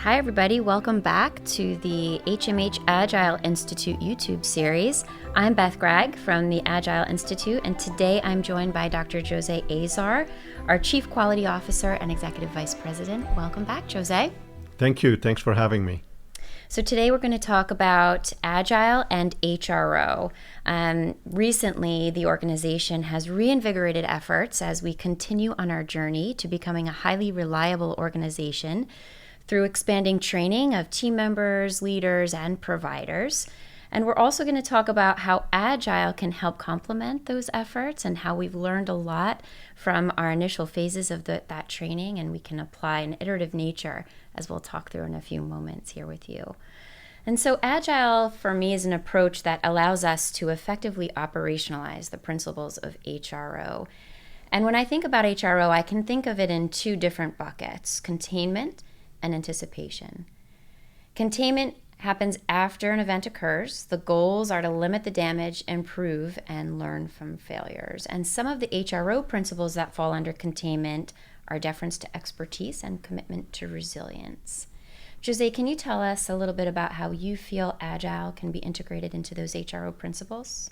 Hi, everybody. Welcome back to the HMH Agile Institute YouTube series. I'm Beth Gregg from the Agile Institute, and today I'm joined by Dr. Jose Azar, our Chief Quality Officer and Executive Vice President. Welcome back, Jose. Thank you. Thanks for having me. So today we're going to talk about Agile and HRO. Recently, the organization has reinvigorated efforts as we continue on our journey to becoming a highly reliable organization through expanding training of team members, leaders, and providers. And we're also going to talk about how Agile can help complement those efforts and how we've learned a lot from our initial phases of that training, and we can apply an iterative nature, as we'll talk through in a few moments here with you. And so Agile, for me, is an approach that allows us to effectively operationalize the principles of HRO. And when I think about HRO, I can think of it in two different buckets: containment and anticipation. Containment happens after an event occurs. The goals are to limit the damage, improve, and learn from failures. And some of the HRO principles that fall under containment are deference to expertise and commitment to resilience. Jose, can you tell us a little bit about how you feel Agile can be integrated into those HRO principles?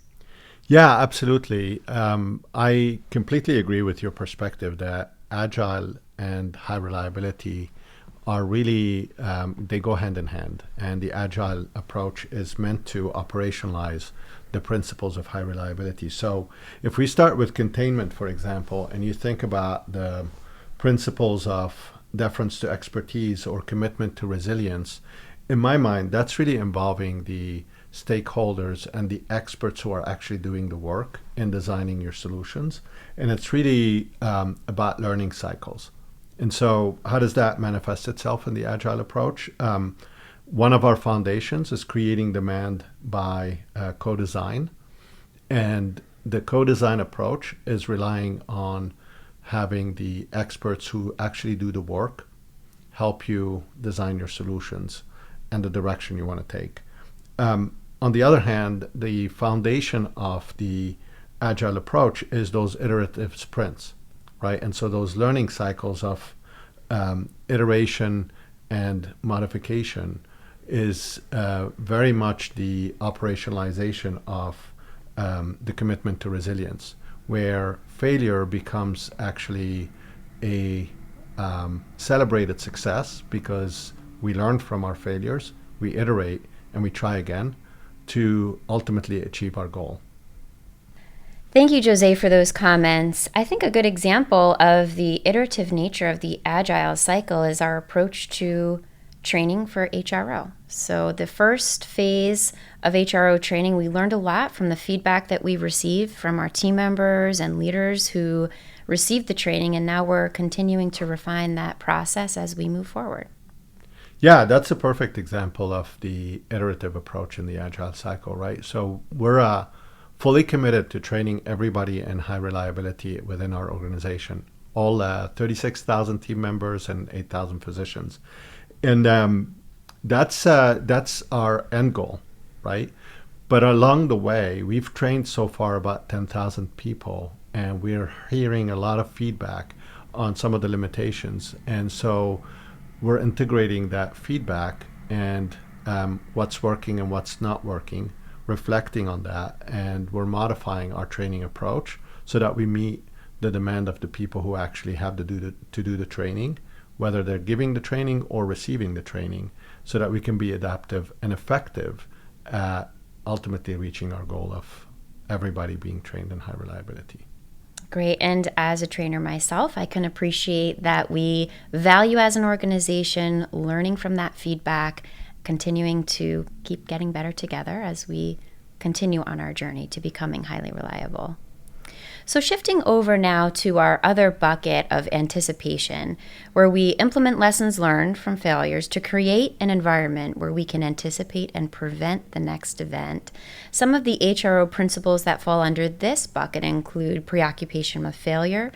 Yeah, absolutely. I completely agree with your perspective that Agile and high reliability are really, they go hand in hand. And the Agile approach is meant to operationalize the principles of high reliability. So if we start with containment, for example, and you think about the principles of deference to expertise or commitment to resilience, in my mind, that's really involving the stakeholders and the experts who are actually doing the work in designing your solutions. And it's really about learning cycles. And so how does that manifest itself in the Agile approach? One of our foundations is creating demand by co-design. And the co-design approach is relying on having the experts who actually do the work help you design your solutions and the direction you want to take. On the other hand, the foundation of the Agile approach is those iterative sprints, right? And so those learning cycles of iteration and modification is very much the operationalization of the commitment to resilience, where failure becomes actually a celebrated success because we learn from our failures, we iterate, and we try again to ultimately achieve our goal. Thank you, Jose, for those comments. I think a good example of the iterative nature of the Agile cycle is our approach to training for HRO. So the first phase of HRO training, we learned a lot from the feedback that we received from our team members and leaders who received the training, and now we're continuing to refine that process as we move forward. Yeah, that's a perfect example of the iterative approach in the Agile cycle, right? So we're fully committed to training everybody in high reliability within our organization, all 36,000 team members and 8,000 physicians. And that's our end goal, right? But along the way, we've trained so far about 10,000 people, and we're hearing a lot of feedback on some of the limitations. And so we're integrating that feedback and what's working and what's not working, reflecting on that, and we're modifying our training approach so that we meet the demand of the people who actually have to do the training, whether they're giving the training or receiving the training, so that we can be adaptive and effective at ultimately reaching our goal of everybody being trained in high reliability. Great. And as a trainer myself, I can appreciate that we value as an organization learning from that feedback, continuing to keep getting better together as we continue on our journey to becoming highly reliable. So shifting over now to our other bucket of anticipation, where we implement lessons learned from failures to create an environment where we can anticipate and prevent the next event. Some of the HRO principles that fall under this bucket include preoccupation with failure,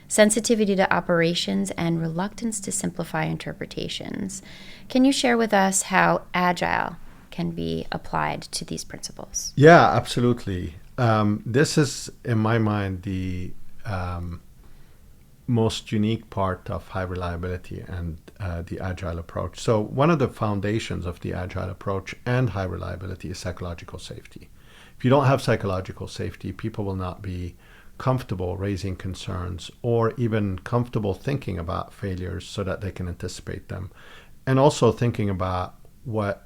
sensitivity to operations, and reluctance to simplify interpretations. Can you share with us how Agile can be applied to these principles? Yeah, absolutely. This is, in my mind, most unique part of high reliability and the Agile approach. So one of the foundations of the Agile approach and high reliability is psychological safety. If you don't have psychological safety, people will not be comfortable raising concerns or even comfortable thinking about failures so that they can anticipate them. And also thinking about what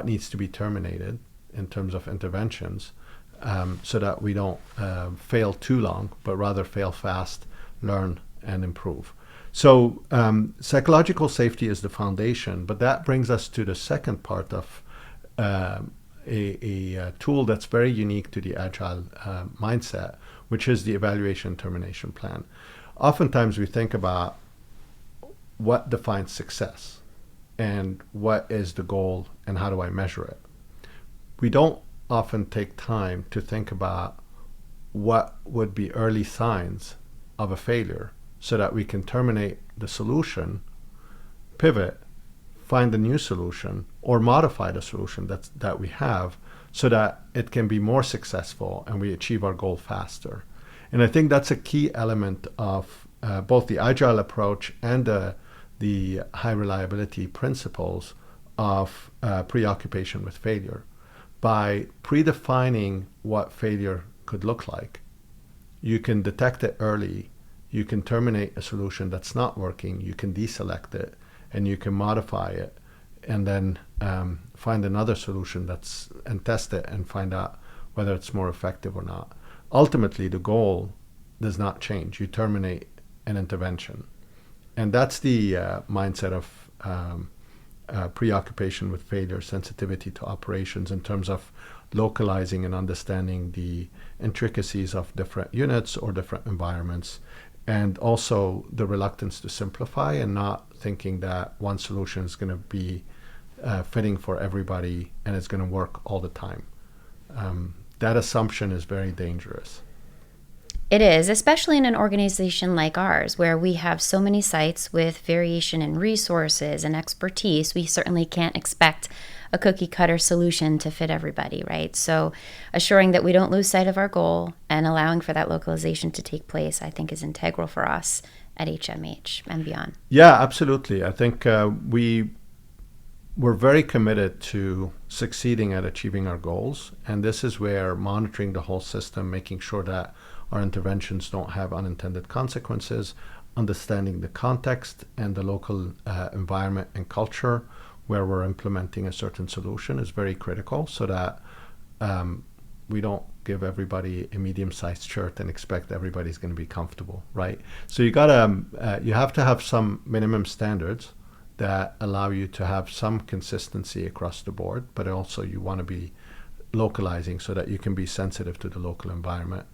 needs to be terminated in terms of interventions, so that we don't fail too long, but rather fail fast, learn, and improve. So psychological safety is the foundation, but that brings us to the second part of a tool that's very unique to the Agile mindset, which is the evaluation termination plan. Oftentimes we think about what defines success and what is the goal and how do I measure it. We don't often take time to think about what would be early signs of a failure so that we can terminate the solution, pivot, find a new solution, or modify the solution that we have so that it can be more successful and we achieve our goal faster. And I think that's a key element of both the Agile approach and the high reliability principles of preoccupation with failure. By predefining what failure could look like, you can detect it early, you can terminate a solution that's not working, you can deselect it, and you can modify it, and then find another solution and test it and find out whether it's more effective or not. Ultimately, the goal does not change. You terminate an intervention. And that's the mindset of preoccupation with failure, sensitivity to operations in terms of localizing and understanding the intricacies of different units or different environments, and also the reluctance to simplify and not thinking that one solution is going to be fitting for everybody and it's going to work all the time. That assumption is very dangerous. It is, especially in an organization like ours, where we have so many sites with variation in resources and expertise. We certainly can't expect a cookie cutter solution to fit everybody, right? So assuring that we don't lose sight of our goal and allowing for that localization to take place, I think, is integral for us at HMH and beyond. Yeah, absolutely. I think we're very committed to succeeding at achieving our goals. And this is where monitoring the whole system, making sure that our interventions don't have unintended consequences, understanding the context and the local environment and culture where we're implementing a certain solution is very critical, so that we don't give everybody a medium-sized shirt and expect everybody's going to be comfortable, right? So you have to have some minimum standards that allow you to have some consistency across the board, but also you want to be localizing so that you can be sensitive to the local environment.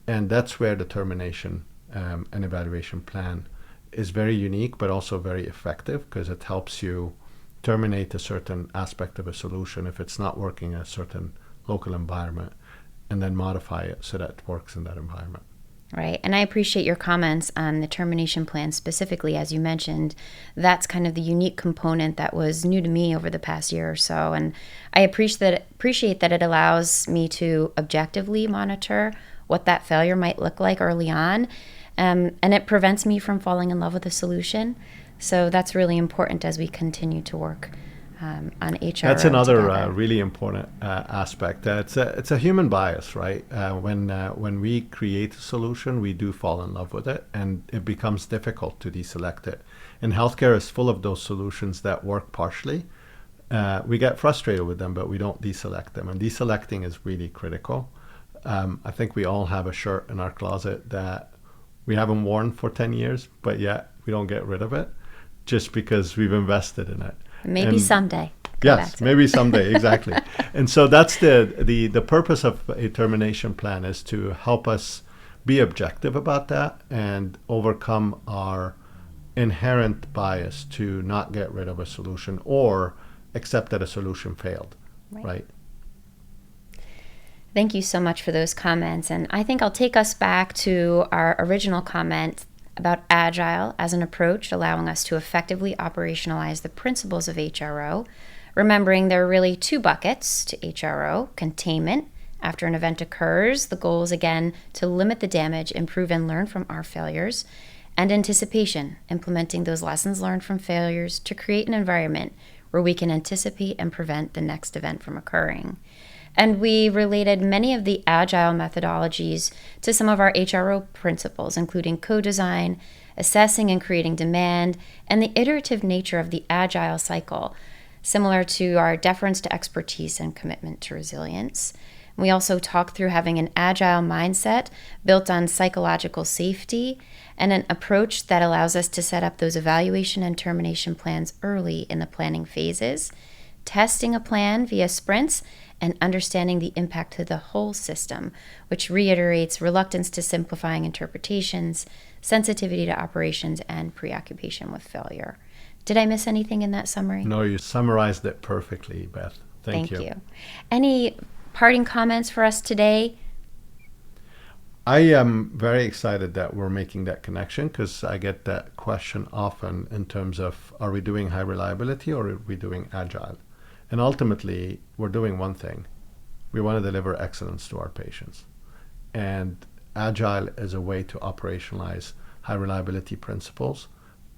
And that's where the termination and evaluation plan is very unique, but also very effective, because it helps you terminate a certain aspect of a solution if it's not working in a certain local environment, and then modify it so that it works in that environment. Right. And I appreciate your comments on the termination plan specifically. As you mentioned, that's kind of the unique component that was new to me over the past year or so. And I appreciate that it allows me to objectively monitor what that failure might look like early on. And it prevents me from falling in love with the solution. So that's really important as we continue to work on HR. That's another really important aspect. It's a human bias, right? When we create a solution, we do fall in love with it, and it becomes difficult to deselect it. And healthcare is full of those solutions that work partially. We get frustrated with them, but we don't deselect them. And deselecting is really critical. I think we all have a shirt in our closet that we haven't worn for 10 years, but yet we don't get rid of it just because we've invested in it. Maybe someday. Yes, maybe someday, exactly. And so that's the purpose of a termination plan, is to help us be objective about that and overcome our inherent bias to not get rid of a solution or accept that a solution failed, right? Thank you so much for those comments. And I think I'll take us back to our original comment about Agile as an approach, allowing us to effectively operationalize the principles of HRO, remembering there are really two buckets to HRO: containment After an event occurs, the goal is again to limit the damage, improve and learn from our failures, and anticipation, implementing those lessons learned from failures to create an environment where we can anticipate and prevent the next event from occurring. And we related many of the Agile methodologies to some of our HRO principles, including co-design, assessing and creating demand, and the iterative nature of the Agile cycle, similar to our deference to expertise and commitment to resilience. We also talked through having an Agile mindset built on psychological safety and an approach that allows us to set up those evaluation and termination plans early in the planning phases, testing a plan via sprints, and understanding the impact to the whole system, which reiterates reluctance to simplifying interpretations, sensitivity to operations, and preoccupation with failure. Did I miss anything in that summary? No, you summarized it perfectly, Beth. Thank you. Any parting comments for us today? I am very excited that we're making that connection, because I get that question often in terms of, are we doing high reliability or are we doing Agile? And ultimately, we're doing one thing. We want to deliver excellence to our patients. And Agile is a way to operationalize high reliability principles.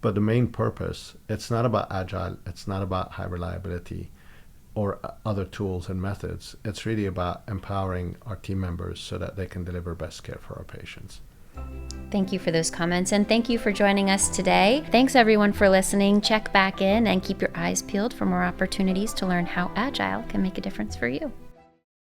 But the main purpose, it's not about Agile, it's not about high reliability or other tools and methods. It's really about empowering our team members so that they can deliver best care for our patients. Thank you for those comments, and thank you for joining us today. Thanks everyone for listening. Check back in and keep your eyes peeled for more opportunities to learn how Agile can make a difference for you.